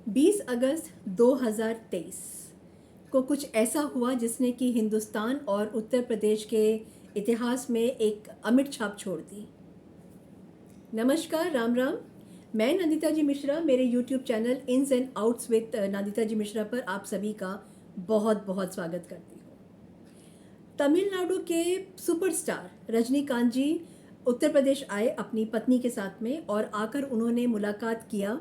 20 अगस्त 2023 को कुछ ऐसा हुआ जिसने कि हिंदुस्तान और उत्तर प्रदेश के इतिहास में एक अमिट छाप छोड़ दी। नमस्कार, राम राम। मैं नंदिता जी मिश्रा, मेरे YouTube channel ins and outs with Nandita ji Mishra पर आप सभी का बहुत बहुत स्वागत करती हूँ। तमिलनाडु के सुपरस्टार रजनीकांत जी उत्तर प्रदेश आए अपनी पत्नी के साथ में, और आकर उन्होंने मुलाकात किया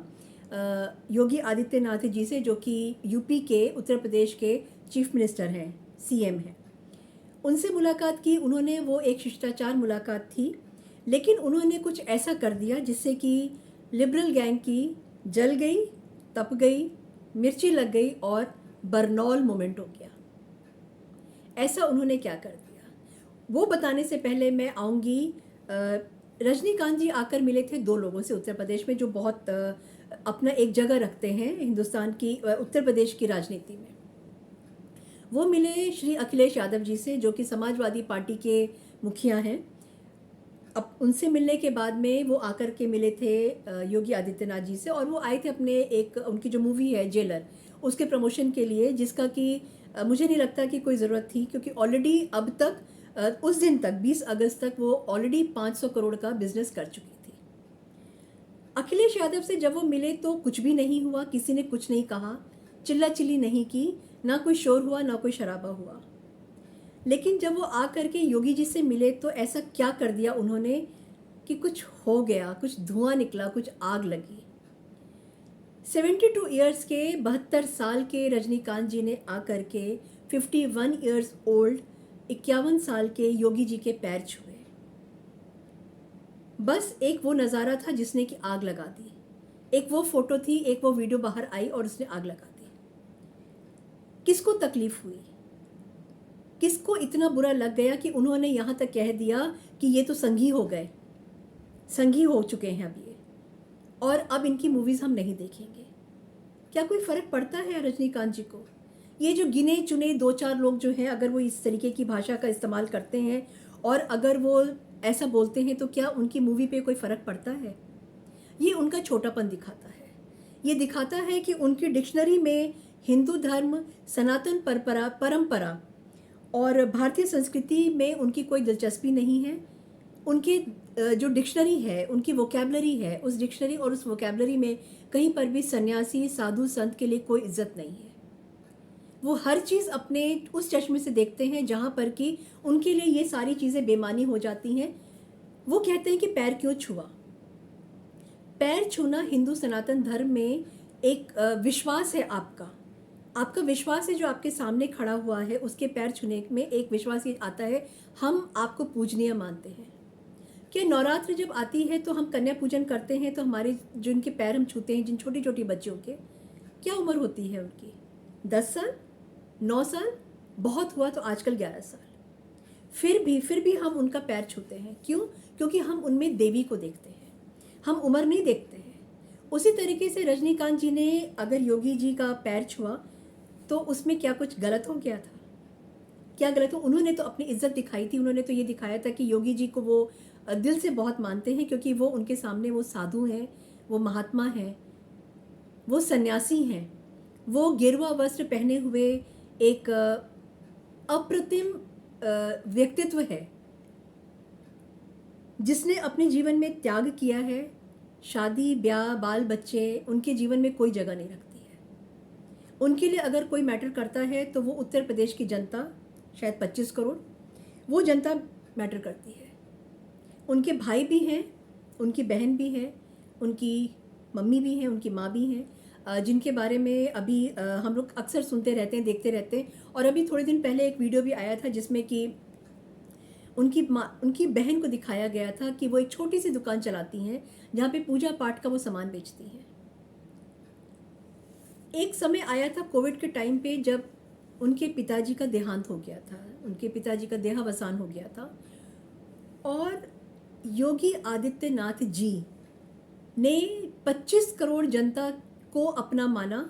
योगी आदित्यनाथ जी से, जो कि यूपी के उत्तर प्रदेश के चीफ मिनिस्टर हैं, सीएम हैं। उनसे मुलाकात की उन्होंने। वो एक शिष्टाचार मुलाकात थी, लेकिन उन्होंने कुछ ऐसा कर दिया जिससे कि लिबरल गैंग की जल गई, तप गई, मिर्ची लग गई और बरनौल मोमेंट हो गया। ऐसा उन्होंने क्या कर दिया, वो बताने से पहले मैं आऊँगी। रजनीकांत जी आकर मिले थे दो लोगों से उत्तर प्रदेश में, जो बहुत अपना एक जगह रखते हैं हिंदुस्तान की, उत्तर प्रदेश की राजनीति में। वो मिले श्री अखिलेश यादव जी से, जो कि समाजवादी पार्टी के मुखिया हैं। अब उनसे मिलने के बाद में वो आकर के मिले थे योगी आदित्यनाथ जी से, और वो आए थे अपने एक उनकी जो मूवी है जेलर, उसके प्रमोशन के लिए, जिसका कि मुझे नहीं लगता कि कोई ज़रूरत थी, क्योंकि ऑलरेडी अब तक उस दिन तक 20 अगस्त तक वो ऑलरेडी 500 करोड़ का बिजनेस कर चुकी थी। अखिलेश यादव से जब वो मिले तो कुछ भी नहीं हुआ, किसी ने कुछ नहीं कहा, चिल्ला चिल्ली नहीं की, ना कोई शोर हुआ, ना कोई शराबा हुआ। लेकिन जब वो आ करके योगी जी से मिले तो ऐसा क्या कर दिया उन्होंने कि कुछ हो गया, कुछ धुआं निकला, कुछ आग लगी। 72 ईयर्स के, 72 साल के रजनीकांत जी ने आकर के 51 ईयर्स ओल्ड 51 साल के योगी जी के पैर छुए। बस एक वो नज़ारा था जिसने कि आग लगा दी। एक वो फोटो थी, एक वो वीडियो बाहर आई और उसने आग लगा दी। किसको तकलीफ हुई, किसको इतना बुरा लग गया कि उन्होंने यहाँ तक कह दिया कि ये तो संघी हो गए, संघी हो चुके हैं अब ये, और अब इनकी मूवीज़ हम नहीं देखेंगे। क्या कोई फ़र्क पड़ता है रजनीकांत जी को? ये जो गिने चुने दो चार लोग जो हैं, अगर वो इस तरीके की भाषा का इस्तेमाल करते हैं और अगर वो ऐसा बोलते हैं, तो क्या उनकी मूवी पे कोई फ़र्क पड़ता है? ये उनका छोटापन दिखाता है। ये दिखाता है कि उनकी डिक्शनरी में हिंदू धर्म, सनातन परंपरा और भारतीय संस्कृति में उनकी कोई दिलचस्पी नहीं है। उनकी जो डिक्शनरी है, उनकी वोकैबलरी है, उस डिक्शनरी और उस वोकैबलरी में कहीं पर भी सन्यासी, साधु, संत के लिए कोई इज्जत नहीं है। वो हर चीज़ अपने उस चश्मे से देखते हैं जहाँ पर कि उनके लिए ये सारी चीज़ें बेमानी हो जाती हैं। वो कहते हैं कि पैर क्यों छुआ? पैर छूना हिंदू सनातन धर्म में एक विश्वास है आपका। आपका विश्वास है जो आपके सामने खड़ा हुआ है, उसके पैर छूने में एक विश्वास ये आता है, हम आपको पूजनीय मानते हैं। कि नवरात्र जब आती है तो हम कन्या पूजन करते हैं, तो हमारे जिनके पैर हम छूते हैं, जिन छोटी छोटी बच्चियों के, क्या उम्र होती है उनकी? 10 साल, 9 साल, बहुत हुआ तो आजकल 11 साल। फिर भी हम उनका पैर छूते हैं। क्यों? क्योंकि हम उनमें देवी को देखते हैं, हम उम्र नहीं देखते हैं। उसी तरीके से रजनीकांत जी ने अगर योगी जी का पैर छुआ तो उसमें क्या कुछ गलत हो गया था? क्या गलत हो? उन्होंने तो अपनी इज्जत दिखाई थी। उन्होंने तो ये दिखाया था कि योगी जी को वो दिल से बहुत मानते हैं, क्योंकि वो उनके सामने वो साधु हैं, वो महात्मा हैं, वो सन्यासी हैं, वो गेरुआ वस्त्र पहने हुए एक अप्रतिम व्यक्तित्व है, जिसने अपने जीवन में त्याग किया है। शादी ब्याह बाल बच्चे उनके जीवन में कोई जगह नहीं रखती है। उनके लिए अगर कोई मैटर करता है तो वो उत्तर प्रदेश की जनता, शायद 25 करोड़, वो जनता मैटर करती है। उनके भाई भी हैं, उनकी बहन भी है, उनकी मम्मी भी हैं, उनकी माँ भी हैं, जिनके बारे में अभी हम लोग अक्सर सुनते रहते हैं, देखते रहते हैं। और अभी थोड़े दिन पहले एक वीडियो भी आया था जिसमें कि उनकी बहन को दिखाया गया था कि वो एक छोटी सी दुकान चलाती हैं जहाँ पे पूजा पाठ का वो सामान बेचती हैं। एक समय आया था कोविड के टाइम पे, जब उनके पिताजी का देहांत हो गया था, उनके पिताजी का देहावसान हो गया था, और योगी आदित्यनाथ जी ने 25 करोड़ जनता को अपना माना,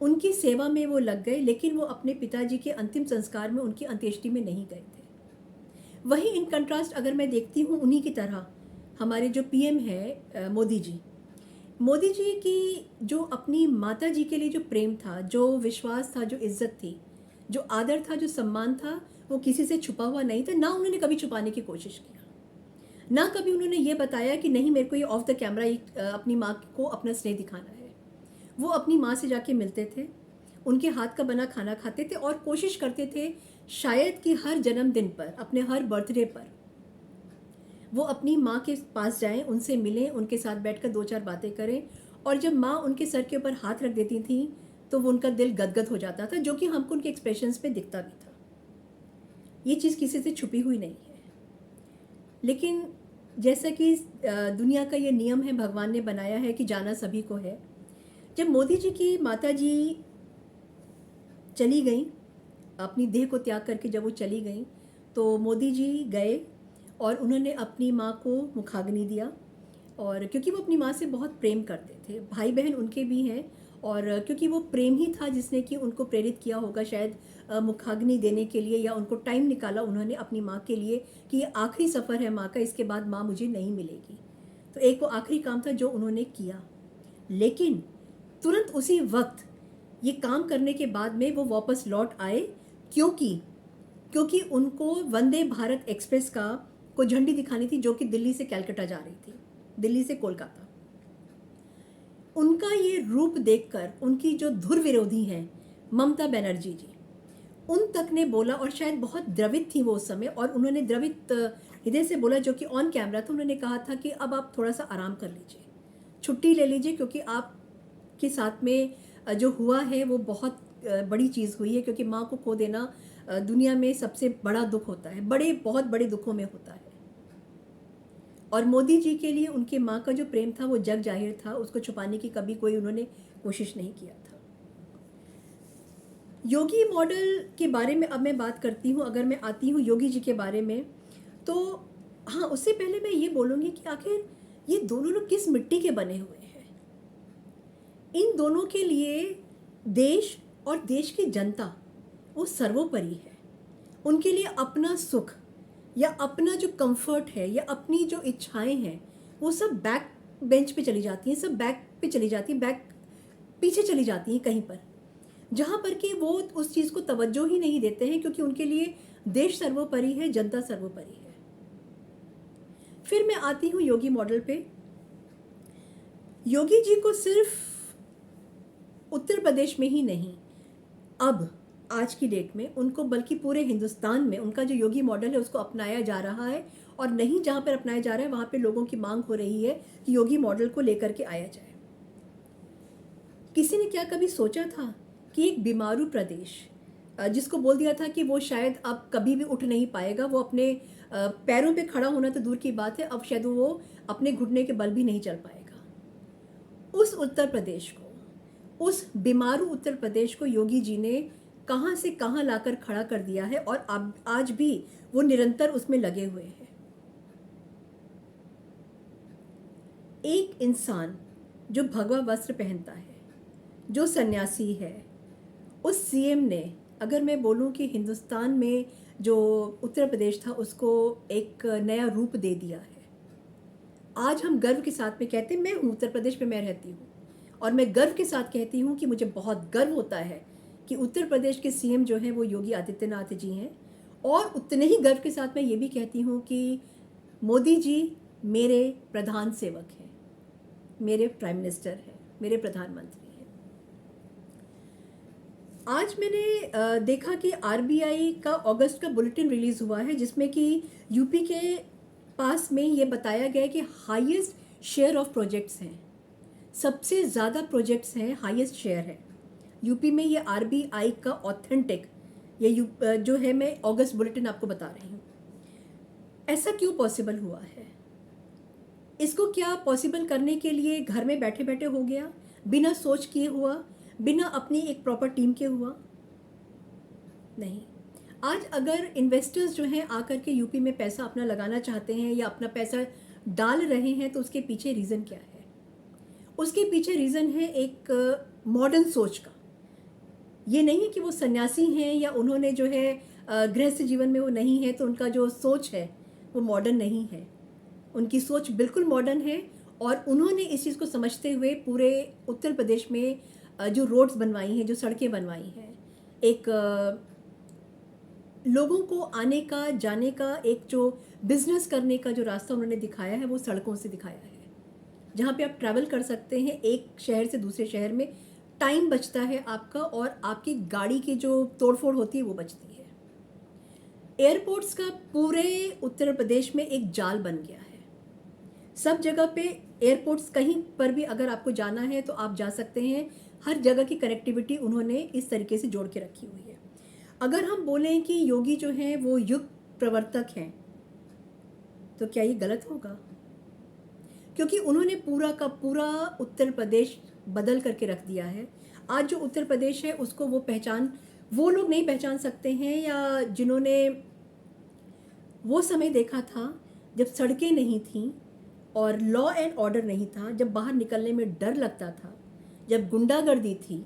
उनकी सेवा में वो लग गए, लेकिन वो अपने पिताजी के अंतिम संस्कार में, उनकी अंत्येष्टि में नहीं गए थे। वहीं इन कंट्रास्ट अगर मैं देखती हूँ, उन्हीं की तरह हमारे जो पीएम है मोदी जी, मोदी जी की जो अपनी माता जी के लिए जो प्रेम था, जो विश्वास था, जो इज्जत थी, जो आदर था, जो सम्मान था, वो किसी से छुपा हुआ नहीं था। ना उन्होंने कभी छुपाने की कोशिश किया, ना कभी उन्होंने ये बताया कि नहीं मेरे को ये ऑफ द कैमरा अपनी माँ को अपना स्नेह दिखाना है। वो अपनी माँ से जाके मिलते थे, उनके हाथ का बना खाना खाते थे और कोशिश करते थे शायद कि हर जन्मदिन पर, अपने हर बर्थडे पर वो अपनी माँ के पास जाएं, उनसे मिलें, उनके साथ बैठकर दो चार बातें करें। और जब माँ उनके सर के ऊपर हाथ रख देती थी तो वो उनका दिल गदगद हो जाता था, जो कि हमको उनके एक्सप्रेशंस पे दिखता भी था। ये चीज़ किसी से छुपी हुई नहीं है। लेकिन जैसा कि दुनिया का ये नियम है, भगवान ने बनाया है कि जाना सभी को है। जब मोदी जी की माता जी चली गई, अपनी देह को त्याग करके जब वो चली गई, तो मोदी जी गए और उन्होंने अपनी माँ को मुखाग्नि दिया। और क्योंकि वो अपनी माँ से बहुत प्रेम करते थे, भाई बहन उनके भी हैं, और क्योंकि वो प्रेम ही था जिसने कि उनको प्रेरित किया होगा शायद मुखाग्नि देने के लिए, या उनको टाइम निकाला उन्होंने अपनी माँ के लिए कि ये आखिरी सफ़र है माँ का, इसके बाद माँ मुझे नहीं मिलेगी। तो एक वो आखिरी काम था जो उन्होंने किया। लेकिन तुरंत उसी वक्त ये काम करने के बाद में वो वापस लौट आए, क्योंकि क्योंकि उनको वंदे भारत एक्सप्रेस को झंडी दिखानी थी, जो कि दिल्ली से कलकत्ता जा रही थी, दिल्ली से कोलकाता। उनका ये रूप देखकर उनकी जो धुर विरोधी हैं ममता बनर्जी जी, उन तक ने बोला, और शायद बहुत द्रवित थी वो उस समय, और उन्होंने द्रवित हृदय से बोला, जो कि ऑन कैमरा था। उन्होंने कहा था कि अब आप थोड़ा सा आराम कर लीजिए, छुट्टी ले लीजिए, क्योंकि आपके साथ में जो हुआ है वो बहुत बड़ी चीज़ हुई है। क्योंकि माँ को खो देना दुनिया में सबसे बड़ा दुख होता है, बहुत बड़े दुखों में होता है। और मोदी जी के लिए उनकी माँ का जो प्रेम था वो जग जाहिर था, उसको छुपाने की कभी कोई उन्होंने कोशिश नहीं किया था। योगी मॉडल के बारे में अब मैं बात करती हूँ। अगर मैं आती हूँ योगी जी के बारे में, तो हाँ, उससे पहले मैं ये बोलूँगी कि आखिर ये दोनों लोग किस मिट्टी के बने हुए हैं। इन दोनों के लिए देश और देश की जनता वो सर्वोपरि है। उनके लिए अपना सुख या अपना जो कंफर्ट है या अपनी जो इच्छाएं हैं वो सब बैक बेंच पे चली जाती हैं, सब बैक पे चली जाती हैं, बैक पीछे चली जाती हैं कहीं पर, जहाँ पर कि वो उस चीज़ को तवज्जो ही नहीं देते हैं, क्योंकि उनके लिए देश सर्वोपरि है, जनता सर्वोपरि है। फिर मैं आती हूँ योगी मॉडल पे। योगी जी को सिर्फ उत्तर प्रदेश में ही नहीं, अब आज की डेट में उनको बल्कि पूरे हिंदुस्तान में उनका जो योगी मॉडल है उसको अपनाया जा रहा है। और नहीं जहाँ पर अपनाया जा रहा है वहाँ पे लोगों की मांग हो रही है कि योगी मॉडल को लेकर के आया जाए। किसी ने क्या कभी सोचा था कि एक बीमारू प्रदेश, जिसको बोल दिया था कि वो शायद अब कभी भी उठ नहीं पाएगा, वो अपने पैरों पे खड़ा होना तो दूर की बात है, अब शायद वो अपने घुटने के बल भी नहीं चल पाएगा, उस उत्तर प्रदेश को, उस बीमारू उत्तर प्रदेश को योगी जी ने कहाँ से कहाँ लाकर खड़ा कर दिया है। और अब आज भी वो निरंतर उसमें लगे हुए हैं। एक इंसान जो भगवा वस्त्र पहनता है, जो सन्यासी है, उस सीएम ने, अगर मैं बोलूं कि हिंदुस्तान में जो उत्तर प्रदेश था उसको एक नया रूप दे दिया है। आज हम गर्व के साथ में कहते हैं, मैं हूँ उत्तर प्रदेश में, मैं रहती हूँ, और मैं गर्व के साथ कहती हूँ कि मुझे बहुत गर्व होता है कि उत्तर प्रदेश के सीएम जो हैं वो योगी आदित्यनाथ जी हैं। और उतने ही गर्व के साथ मैं ये भी कहती हूँ कि मोदी जी मेरे प्रधान सेवक हैं, मेरे प्राइम मिनिस्टर हैं, मेरे प्रधानमंत्री हैं। आज मैंने देखा कि आरबीआई का अगस्त का बुलेटिन रिलीज़ हुआ है, जिसमें कि यूपी के पास में ये बताया गया है कि हाईएस्ट शेयर ऑफ प्रोजेक्ट्स हैं, सबसे ज़्यादा प्रोजेक्ट्स हैं, हाईएस्ट शेयर है यूपी में। ये आरबीआई का ऑथेंटिक ये जो है, मैं अगस्त बुलेटिन आपको बता रही हूँ। ऐसा क्यों पॉसिबल हुआ है? इसको क्या पॉसिबल करने के लिए घर में बैठे बैठे हो गया, बिना सोच किए हुआ, बिना अपनी एक प्रॉपर टीम के हुआ? नहीं। आज अगर इन्वेस्टर्स जो हैं आकर के यूपी में पैसा अपना लगाना चाहते हैं या अपना पैसा डाल रहे हैं, तो उसके पीछे रीज़न क्या है? उसके पीछे रीज़न है एक मॉडर्न सोच का। ये नहीं है कि वो सन्यासी हैं या उन्होंने जो है गृहस्थ जीवन में वो नहीं है तो उनका जो सोच है वो मॉडर्न नहीं है। उनकी सोच बिल्कुल मॉडर्न है, और उन्होंने इस चीज़ को समझते हुए पूरे उत्तर प्रदेश में जो रोड्स बनवाई हैं, जो सड़कें बनवाई हैं, एक लोगों को आने का, जाने का, एक जो बिजनेस करने का जो रास्ता उन्होंने दिखाया है वो सड़कों से दिखाया है, जहाँ पे आप ट्रैवल कर सकते हैं एक शहर से दूसरे शहर में, टाइम बचता है आपका और आपकी गाड़ी की जो तोड़फोड़ होती है वो बचती है। एयरपोर्ट्स का पूरे उत्तर प्रदेश में एक जाल बन गया है। सब जगह पे एयरपोर्ट्स, कहीं पर भी अगर आपको जाना है तो आप जा सकते हैं। हर जगह की कनेक्टिविटी उन्होंने इस तरीके से जोड़ के रखी हुई है। अगर हम बोलें कि योगी जो हैं वो युग प्रवर्तक हैं, तो क्या ये गलत होगा? क्योंकि उन्होंने पूरा का पूरा उत्तर प्रदेश बदल करके रख दिया है। आज जो उत्तर प्रदेश है उसको वो लोग नहीं पहचान सकते हैं, या जिन्होंने वो समय देखा था जब सड़कें नहीं थीं और लॉ एंड ऑर्डर नहीं था, जब बाहर निकलने में डर लगता था, जब गुंडागर्दी थी,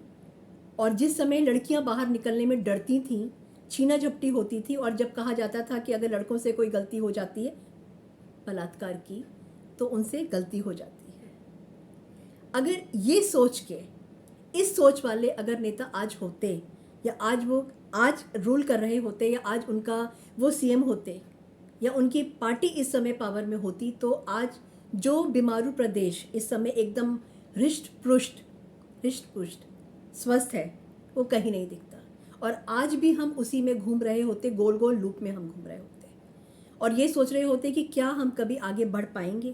और जिस समय लड़कियां बाहर निकलने में डरती थीं, छीना झपटी होती थी, और जब कहा जाता था कि अगर लड़कों से कोई गलती हो जाती है बलात्कार की तो उनसे गलती हो जाती है। अगर ये सोच के, इस सोच वाले अगर नेता आज होते, या आज रूल कर रहे होते, या आज उनका वो सीएम होते, या उनकी पार्टी इस समय पावर में होती, तो आज जो बीमारू प्रदेश इस समय एकदम हृष्ट पुष्ट स्वस्थ है वो कहीं नहीं दिखता। और आज भी हम उसी में घूम रहे होते, गोल गोल लूप में हम घूम रहे होते, और ये सोच रहे होते कि क्या हम कभी आगे बढ़ पाएंगे,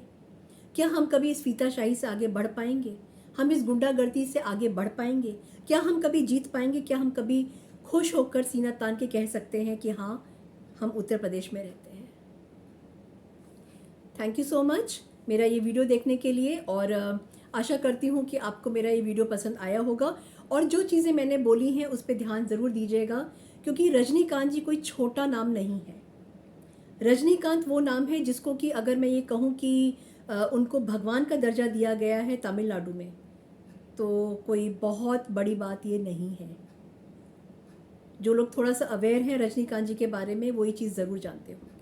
क्या हम कभी इस फीताशाही से आगे बढ़ पाएंगे, हम इस गुंडागर्दी से आगे बढ़ पाएंगे, क्या हम कभी जीत पाएंगे, क्या हम कभी खुश होकर सीना तान के कह सकते हैं कि हाँ हम उत्तर प्रदेश में रहते हैं। थैंक यू सो मच मेरा ये वीडियो देखने के लिए, और आशा करती हूँ कि आपको मेरा ये वीडियो पसंद आया होगा, और जो चीज़ें मैंने बोली हैं उस पर ध्यान ज़रूर दीजिएगा, क्योंकि रजनीकांत जी कोई छोटा नाम नहीं है। रजनीकांत वो नाम है जिसको कि अगर मैं ये कहूँ कि उनको भगवान का दर्जा दिया गया है तमिलनाडु में, तो कोई बहुत बड़ी बात ये नहीं है। जो लोग थोड़ा सा अवेयर हैं रजनीकांत जी के बारे में वो ये चीज़ ज़रूर जानते होंगे।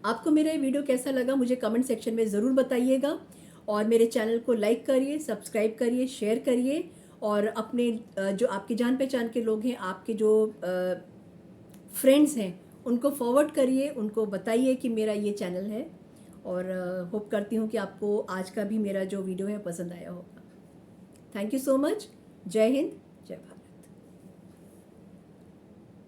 आपको मेरा ये वीडियो कैसा लगा मुझे कमेंट सेक्शन में ज़रूर बताइएगा, और मेरे चैनल को लाइक करिए, सब्सक्राइब करिए, शेयर करिए, और अपने जो आपके जान पहचान के लोग हैं, आपके जो फ्रेंड्स हैं, उनको फॉरवर्ड करिए, उनको बताइए कि मेरा ये चैनल है, और होप करती हूँ कि आपको आज का भी मेरा जो वीडियो है पसंद आया होगा। Thank you so much. जय हिंद,